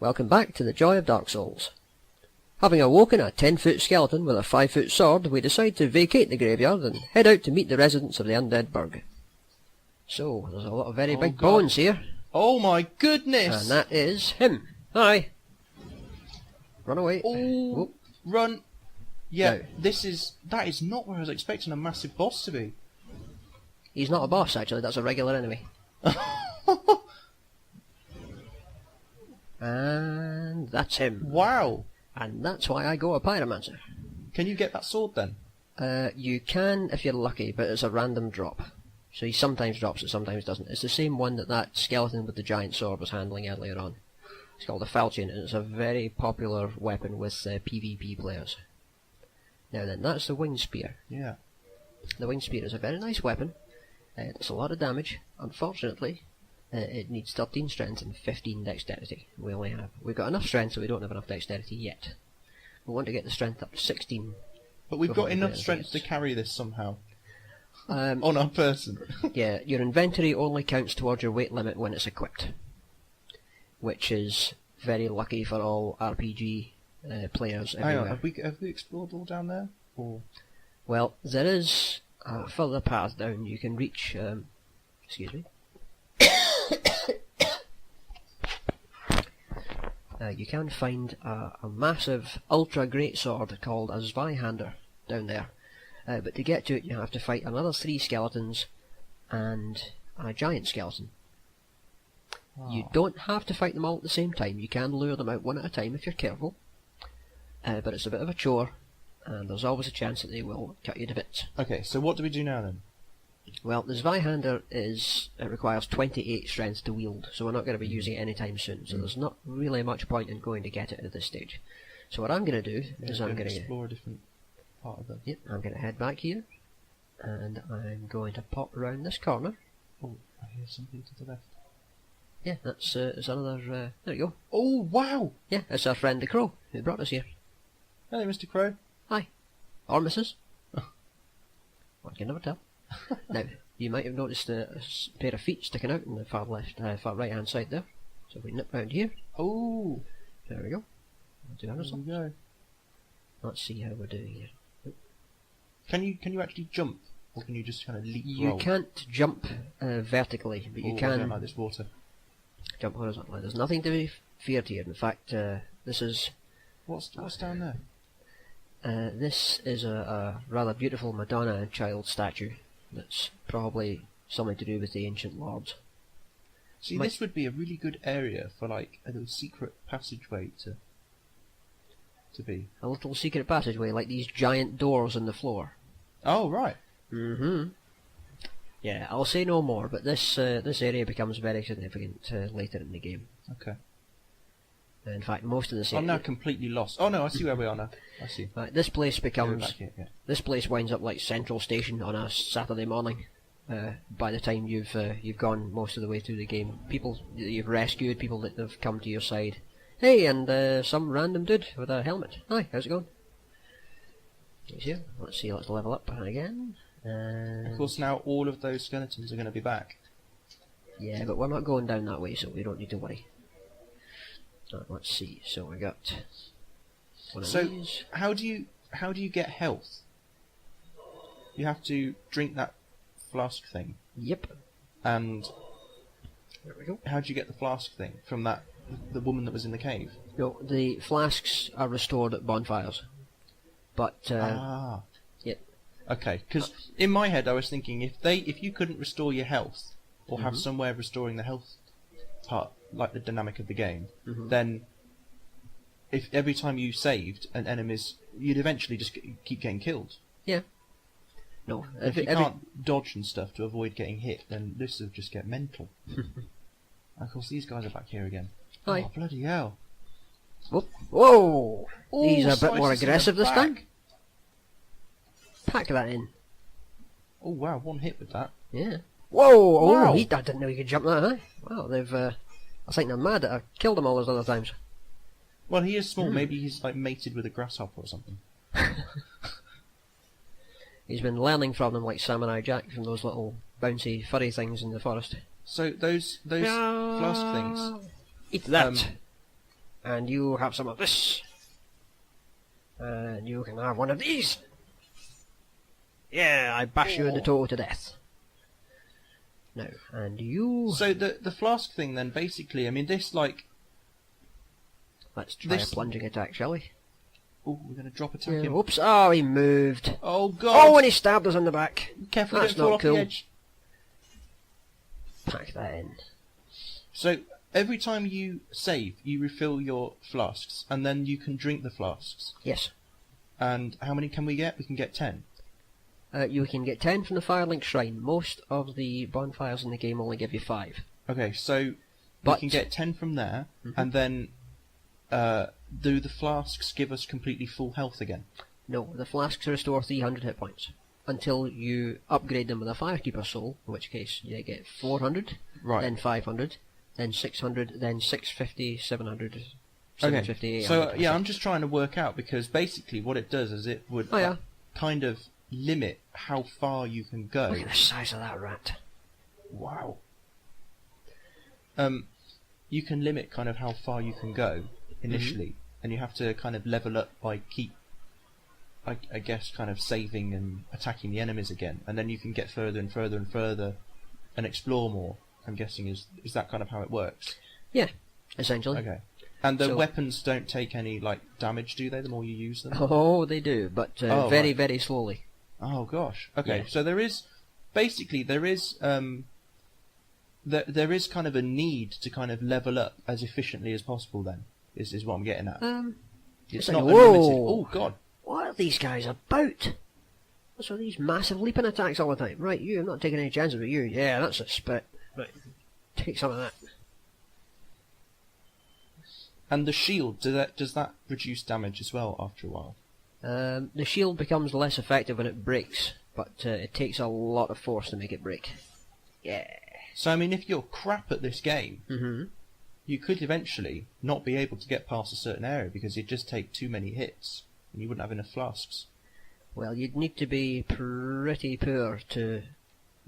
Welcome back to the joy of Dark Souls. Having awoken a 10-foot skeleton with a 5-foot sword, we decide to vacate the graveyard and head out to meet the residents of the Undead Burg. So, there's a lot of very big bones here. Oh my goodness! And that is him. Hi. Run away. Oh, run. Yeah, No. that is not where I was expecting a massive boss to be. He's not a boss, actually, that's a regular enemy. And that's him. Wow. And that's why I go a pyromancer. Can you get that sword then? You can if you're lucky, but it's a random drop. So he sometimes drops it, sometimes doesn't. It's the same one that skeleton with the giant sword was handling earlier on. It's called a falchion, and it's a very popular weapon with PvP players. Now then, that's the winged spear. Yeah. The winged spear is a very nice weapon. It's a lot of damage. Unfortunately, it needs 13 strength and 15 dexterity. We've got enough strength, so we don't have enough dexterity yet. We want to get the strength up to 16. But we've got enough strength to carry this somehow. On our person. Yeah, your inventory only counts towards your weight limit when it's equipped, which is very lucky for all RPG players everywhere. Hang on, have we explored all down there? Or? Well, there is a further path down. You can reach. Excuse me. You can find a massive ultra great sword called a Zweihander down there. But to get to it, you have to fight another 3 skeletons and a giant skeleton. Oh. You don't have to fight them all at the same time. You can lure them out one at a time if you're careful. But it's a bit of a chore, and there's always a chance that they will cut you to bits. Okay, so what do we do now then? Well, the Zweihander requires 28 strength to wield, so we're not going to be using it anytime soon. So there's not really much point in going to get it at this stage. So what I'm going to do is I'm going to explore a different part of them. Yep, I'm going to head back here, and I'm going to pop around this corner. Oh, I hear something to the left. Yeah, that's it's another. There you go. Oh wow! Yeah, it's our friend the Crow who brought us here. Hello, Mr. Crow. Hi, or Mrs. One can never tell. Now, you might have noticed a pair of feet sticking out in the far right hand side there. So if we nip round here. Oh, there we go. There we go. Let's see how we're doing here. Can you actually jump, or can you just kind of leap? You can't jump vertically, but you can. I don't like this water. Jump horizontally. There's nothing to be feared here. In fact, this is. What's down there? This is a rather beautiful Madonna and Child statue. That's probably something to do with the ancient lords. See, this would be a really good area for like a little secret passageway to be. A little secret passageway, like these giant doors in the floor. Oh right. Mm-hmm. Yeah, I'll say no more, but this area becomes very significant later in the game. Okay. In fact, most of this. I'm now completely lost. Oh no, I see where we are now. I see. Right, this place becomes. Here, yeah. This place winds up like Central Station on a Saturday morning. By the time you've gone most of the way through the game, people that you've rescued, people that have come to your side. Hey, and some random dude with a helmet. Hi, how's it going? Let's see. Let's level up again. Of course, now all of those skeletons are going to be back. Yeah, but we're not going down that way, so we don't need to worry. Let's see. So we got one of these. How do you get health? You have to drink that flask thing. Yep. And there we go. How do you get the flask thing from the woman that was in the cave? No, the flasks are restored at bonfires. But yep. Okay, because in my head I was thinking if you couldn't restore your health or have some way of restoring the health part, like the dynamic of the game, then if every time you saved an enemies, you'd eventually just keep getting killed. Yeah. No. If you can't dodge and stuff to avoid getting hit, then this will just get mental. Of course, these guys are back here again. Hi. Oh, bloody hell. Whoa! Ooh, He's a bit more aggressive this time. Pack that in. Oh wow, one hit with that. Yeah. Whoa! Wow. Oh, I didn't know you could jump that high. Wow, they've. I think they're mad that I killed them all those other times. Well, he is small. Maybe he's like mated with a grasshopper or something. He's been learning from them like Samurai Jack from those little bouncy furry things in the forest. So those flask things. Eat that. And you have some of this. And you can have one of these. Yeah, I bash you in the toe to death. Now, and you... So the flask thing then, basically, I mean, this, like... Let's try a plunging attack, shall we? Oh, we're going to drop attack him. Oops, oh, he moved. Oh, God. Oh, and he stabbed us in the back. Careful, That's don't fall not off cool. the edge. Pack that in. So, every time you save, you refill your flasks, and then you can drink the flasks. Yes. And how many can we get? We can get 10. You can get 10 from the Firelink Shrine. Most of the bonfires in the game only give you 5. Okay, so But- we can get 10 from there, and then do the flasks give us completely full health again? No, the flasks restore 300 hit points. Until you upgrade them with a Firekeeper Soul, in which case you get 400, Right. then 500, then 600, then 650, 700, Okay, 750, so 800. yeah, I'm just trying to work out, because basically what it does is it would Oh, yeah. kind of limit how far you can go. Look at the size of that rat. Wow. You can limit kind of how far you can go initially, and you have to kind of level up by I guess, kind of saving and attacking the enemies again, and then you can get further and further and further and explore more. I'm guessing is that kind of how it works? Yeah, essentially. Okay. And the So- weapons don't take any like damage, do they? The more you use them. Oh, they do, but Oh, very, right. very slowly. Oh gosh. Okay. Yeah. So there is there is kind of a need to kind of level up as efficiently as possible. Then is what I'm getting at. It's like, not whoa. unlimited. Oh god. What are these guys about? What's with these massive leaping attacks all the time? Right, you, I'm not taking any chances with you. Yeah, that's a spit. Right, take some of that. And the shield, does that reduce damage as well after a while? The shield becomes less effective when it breaks, but it takes a lot of force to make it break. Yeah. So I mean, if you're crap at this game, Mm-hmm. you could eventually not be able to get past a certain area because you'd just take too many hits and you wouldn't have enough flasks. Well, you'd need to be pretty poor to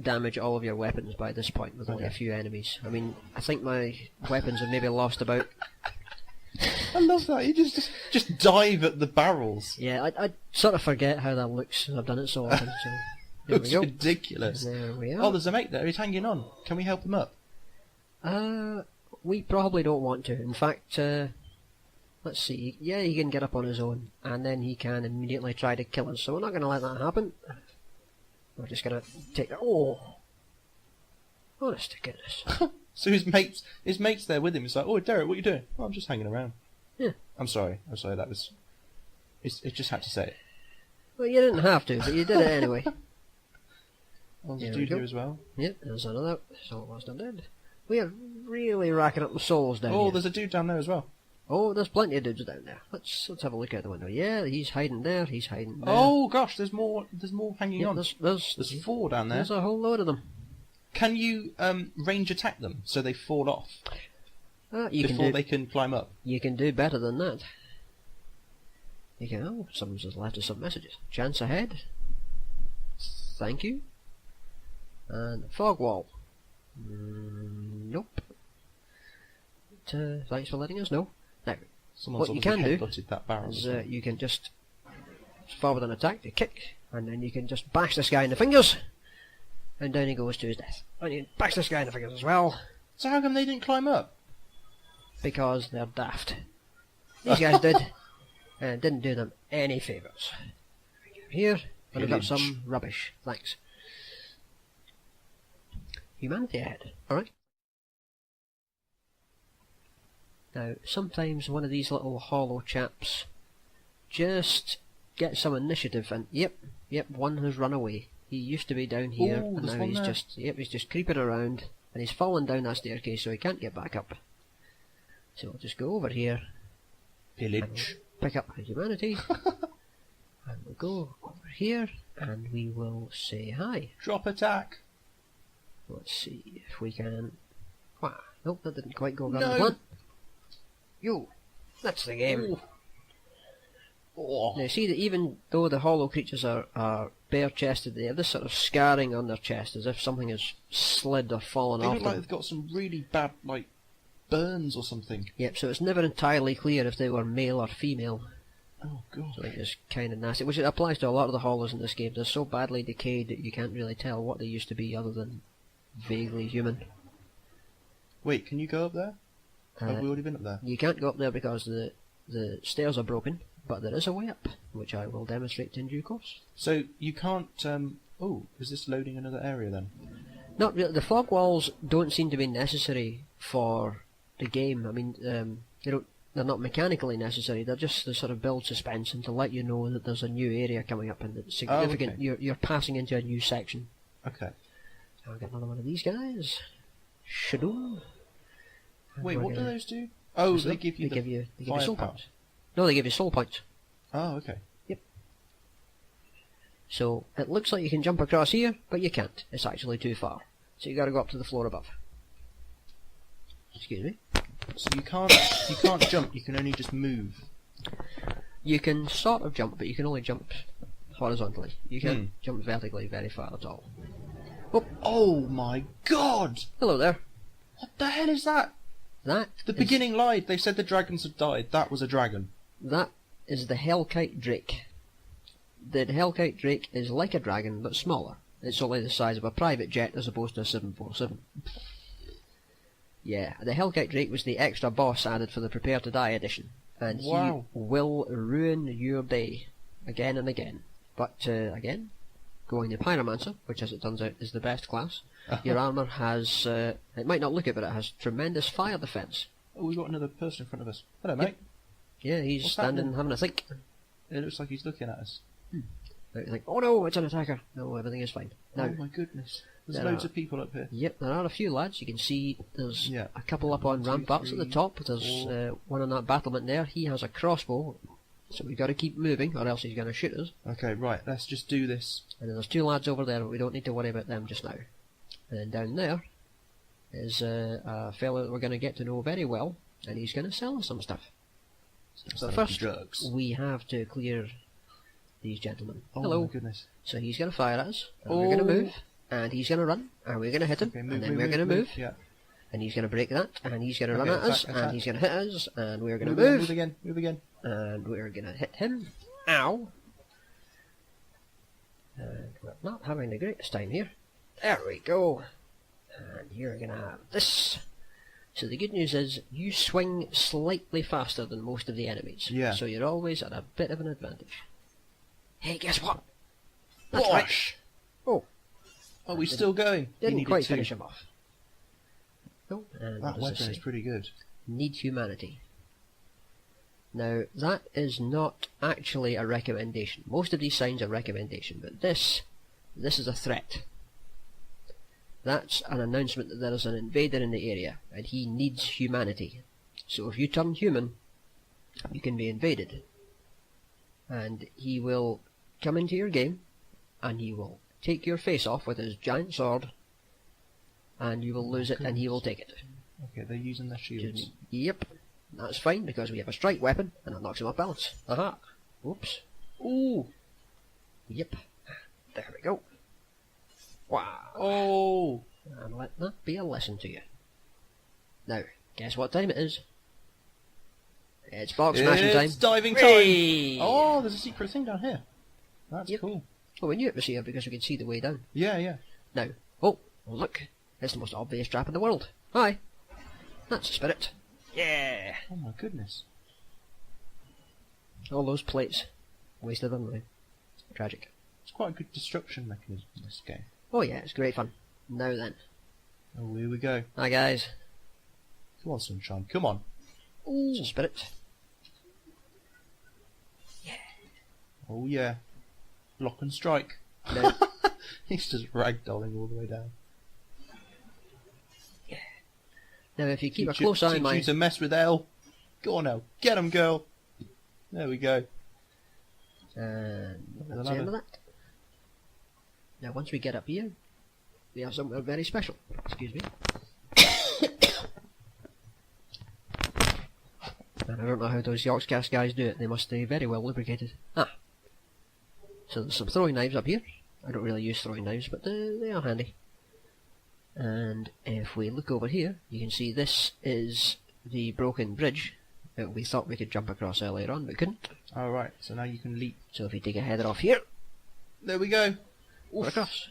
damage all of your weapons by this point with only a Okay. few enemies. I mean, I think my weapons have maybe lost about... I love that. You just dive at the barrels. Yeah, I sort of forget how that looks. I've done it so often, so... There we It's go. ridiculous. There we Oh, are. there's a mate there. He's hanging on. Can we help him up? We probably don't want to. In fact, let's see. Yeah, he can get up on his own, and then he can immediately try to kill us. So we're not going to let that happen. We're just going to take. Oh, honest to goodness. So his mates there with him. He's like, "Oh, Derek, what are you doing?" "Oh, I'm just hanging around." Yeah. I'm sorry. That was. It just had to say it. Well, you didn't have to, but you did it anyway. Oh, there's There a we dude go. here as well. Yep, there's another. So almost undead. We are really racking up the souls down Oh, here. there's a dude down there as well. Oh, there's plenty of dudes down there. Let's have a look out the window. Yeah, he's hiding there. He's hiding there. Oh gosh, there's more hanging yeah, on. there's 4 down there. There's a whole load of them. Can you range attack them so they fall off You can before do. they can climb up? You can do better than that. You can. Oh, someone's just left us some messages. Chance ahead. Thank you. And fog wall. Nope. Thanks for letting us know. Now, Someone's what you obviously can do headbutted that barrel. is you can just forward an attack, a kick, and then you can just bash this guy in the fingers, and down he goes to his death. And you bash this guy in the fingers as well, So how come they didn't climb up? because they're daft. These guys did, and it didn't do them any favours. Here, and I've got Pillage. some rubbish. Thanks. Humanity ahead. Alright. Now, sometimes one of these little hollow chaps just gets some initiative, and yep, one has run away. He used to be down here, Ooh, and there's now one he's there. he's just creeping around, and he's fallen down that staircase, so he can't get back up. So we'll just go over here, Pillage. pick up our humanity, and we'll go over here, and we will say hi. Drop attack. Let's see if we can... Wow, nope, that didn't quite go according No. to plan. You, that's the game. Ooh. Oh. Now see that even though the hollow creatures are bare-chested, they have this sort of scarring on their chest, as if something has slid or fallen They off look like them. they've got some really bad burns or something. Yep, so it's never entirely clear if they were male or female. Oh god. So it's kind of nasty, which it applies to a lot of the hollows in this game. They're so badly decayed that you can't really tell what they used to be other than vaguely human. Wait, can you go up there? Have we already been up there? You can't go up there because the stairs are broken, but there is a way up, which I will demonstrate in due course. So you can't. Oh, is this loading another area then? Not really. The fog walls don't seem to be necessary for the game. I mean, they're not mechanically necessary. They're just to sort of build suspense and to let you know that there's a new area coming up and it's significant. Oh, okay. You're passing into a new section. Okay. I'll get another one of these guys. Shadoom. Wait, what do those do? Oh, they give you soul power. points. No, they give you soul points. Oh, okay. Yep. So it looks like you can jump across here, but you can't. It's actually too far. So you got to go up to the floor above. Excuse me. So you can't jump. You can only just move. You can sort of jump, but you can only jump horizontally. You can't jump vertically very far at all. Oh my god! Hello there. What the hell is that? The beginning lied. They said the dragons had died. That was a dragon. That is the Hellkite Drake. The Hellkite Drake is like a dragon, but smaller. It's only the size of a private jet as opposed to a 747. Yeah, the Hellkite Drake was the extra boss added for the Prepare to Die edition. And he will ruin your day again and again. But, again, going the Pyromancer, which as it turns out is the best class, your armour has, it might not look it, but it has tremendous fire defence. Oh, we've got another person in front of us. Hello, mate. Yeah, he's standing having a think. It looks like he's looking at us. You think, oh no, it's an attacker. No, everything is fine. Now, oh my goodness. There's loads of people up here. Yep, there are a few lads. You can see there's a couple up on ramparts at the top. There's one on that battlement there. He has a crossbow, so we've got to keep moving or else he's going to shoot us. Okay, right, let's just do this. And then there's two lads over there, but we don't need to worry about them just now. And then down there is a fellow that we're going to get to know very well, and he's going to sell us some stuff. So first, drugs. We have to clear these gentlemen. Oh, hello. My goodness. So he's going to fire at us, and we're going to move, and he's going to run, and we're going to hit him, and then we're going to move, and he's going to break that, and he's going to run at us, and he's going to hit us, and we're going to move. Move again, and we're going to hit him. Ow! And we're not having the greatest time here. There we go. And you're going to have this. So the good news is, you swing slightly faster than most of the enemies. Yeah. So you're always at a bit of an advantage. Hey, guess what? That's right. Oh. Are we still going? Didn't quite finish him off. Oh, and that weapon is pretty good. Need humanity. Now, that is not actually a recommendation. Most of these signs are recommendation, but this is a threat. That's an announcement that there is an invader in the area, and he needs humanity. So if you turn human, you can be invaded. And he will come into your game, and he will take your face off with his giant sword, and you will lose it, and he will take it. Okay, they're using their shields. Yep, that's fine, because we have a strike weapon, and it knocks him off balance. Aha! Oops. Ooh! Yep. There we go. Wow. Oh! And let that be a lesson to you. Now, guess what time it is? It's box smashing time. It's diving time! Hooray! Oh, there's a secret thing down here. That's cool. Oh, we knew it was here because we could see the way down. Yeah. Now, oh, look. It's the most obvious trap in the world. Hi. That's a spirit. Yeah. Oh my goodness. All those plates. Wasted them now. Tragic. It's quite a good destruction mechanism in this game. Oh yeah, it's great fun. Now then. Oh, here we go. Hi guys. Come on, Sunshine. Come on. Ooh. It's a spirit. Yeah. Oh yeah. Block and strike. No. He's just ragdolling all the way down. Yeah. Now if you keep a close eye on my... Teach you to mess with Elle. Go on, Elle. Get him, girl. There we go. And that's the end of that. Now once we get up here, we have something very special. Excuse me. And I don't know how those Yorkscast guys do it. They must stay very well lubricated. So there's some throwing knives up here. I don't really use throwing knives, but they are handy. And if we look over here, you can see this is the broken bridge that we thought we could jump across earlier on, but couldn't. Oh, right. So now you can leap. So if we take a header off here, There we go. we're across.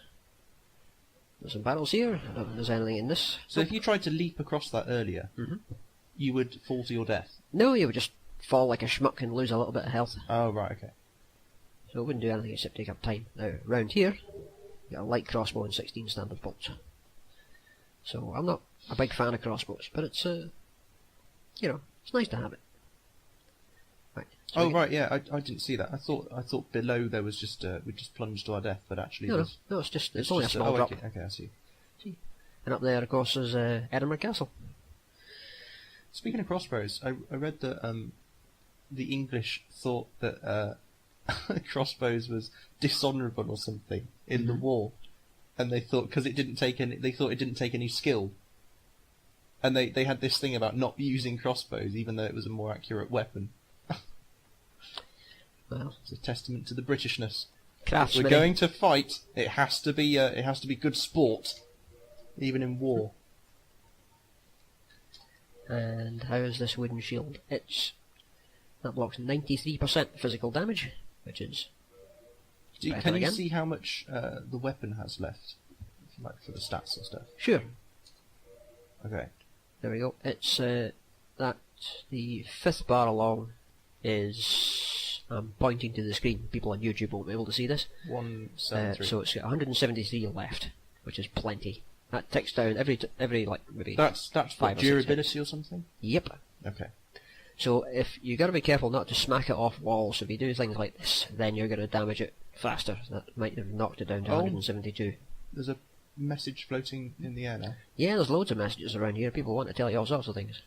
There's some barrels here. I don't think there's anything in this. So if you tried to leap across that earlier, Mhm. you would fall to your death. No, you would just fall like a schmuck and lose a little bit of health. Oh, right, okay. So it wouldn't do anything except take up time. Now, round here, you got a light crossbow and 16 standard bolts. So I'm not a big fan of crossbows, but it's, it's nice to have it. Right. So Oh, right, yeah, I didn't see that. I thought below there was just, we just plunged to our death, but actually No, there's... it's just, it's only a just small drop. Okay, I see. And up there, of course, is Edinburgh Castle. Speaking of crossbows, I read that the English thought that crossbows was dishonourable or something in the war, and they thought because it didn't take any skill, and they had this thing about not using crossbows even though it was a more accurate weapon. Well, It's a testament to the Britishness. craftsman. We're going to fight. It has to be good sport, even in war. And how is this wooden shield? That blocks 93% physical damage, which is better Can you again. see how much the weapon has left, like for the stats and stuff? Sure. Okay. There we go. It's that the fifth bar along is. I'm pointing to the screen. People on YouTube won't be able to see this. 173. So it's got 173 left, which is plenty. That ticks down every like maybe. That's for 5 or 6 durability or something. Yep. Okay. So if you got to be careful not to smack it off walls. If you do things like this, then you're going to damage it faster. That might have knocked it down to 172. There's a message floating in the air now. Yeah, there's loads of messages around here. People want to tell you all sorts of things.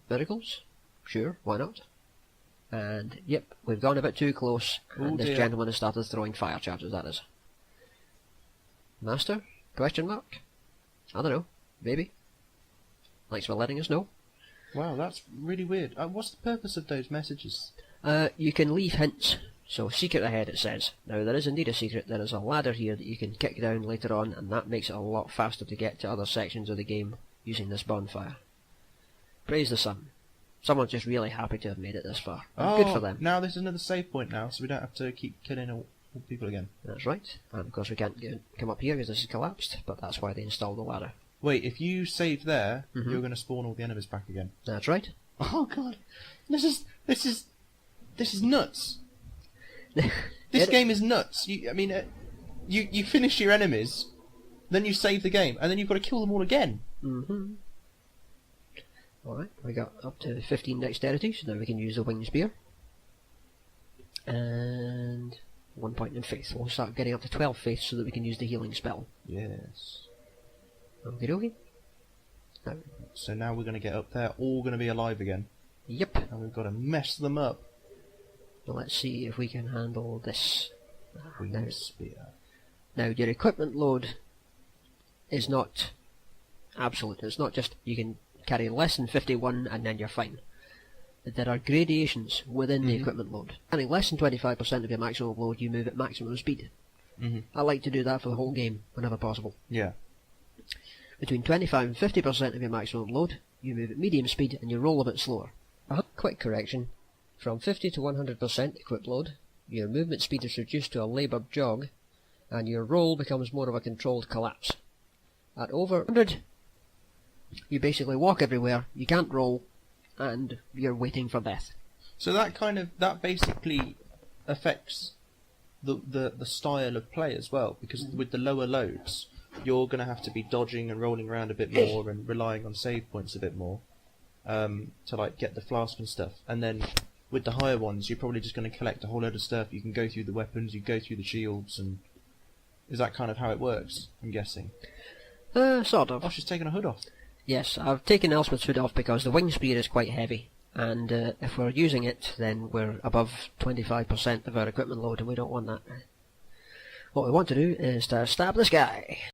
Miracles? Sure, why not? And, yep, we've gone a bit too close, and Oh, this dear. gentleman has started throwing fire charges at us. Master? Question mark? I don't know. Maybe. Thanks for letting us know. Wow, that's really weird. What's the purpose of those messages? You can leave hints. So, secret ahead, it says. Now, there is indeed a secret. There is a ladder here that you can kick down later on, and that makes it a lot faster to get to other sections of the game using this bonfire. Praise the sun. Someone's just really happy to have made it this far. And good for them. Now there's another save point now, so we don't have to keep killing all people again. That's right. And of course we can't come up here because this is collapsed, but that's why they installed the ladder. Wait, if you save there, Mhm. you're going to spawn all the enemies back again. That's right. Oh god, this is nuts. This It- game is nuts. You finish your enemies, then you save the game, and then you've got to kill them all again. Mm-hmm. Alright, we got up to 15 dexterity, so now we can use the wing spear. And 1 point in faith. We'll start getting up to 12 faith so that we can use the healing spell. Yes. Okie dokie. Now, So now we're going to get up there, all going to be alive again, yep. and we've got to mess them up. Now let's see if we can handle this. Wing Now, spear. now your equipment load is not absolute. It's not just you can carry less than 51 and then you're fine. There are gradations within the equipment load. Carrying less than 25% of your maximum load, you move at maximum speed. Mhm. I like to do that for the whole game whenever possible. Yeah. Between 25 and 50% of your maximum load, you move at medium speed and you roll a bit slower. Quick correction. From 50 to 100% equipped load, your movement speed is reduced to a laboured jog, and your roll becomes more of a controlled collapse. At over 100, you basically walk everywhere, you can't roll, and you're waiting for death. So that basically affects the style of play as well, because with the lower loads, you're going to have to be dodging and rolling around a bit more and relying on save points a bit more to like get the flask and stuff. And then with the higher ones, you're probably just going to collect a whole load of stuff. You can go through the weapons, you go through the shields, and is that kind of how it works? I'm guessing. Sort of. Oh, she's taken her hood off. Yes, I've taken Elspeth's hood off because the wing spear is quite heavy, and if we're using it, then we're above 25% of our equipment load, and we don't want that. What we want to do is to stab this guy.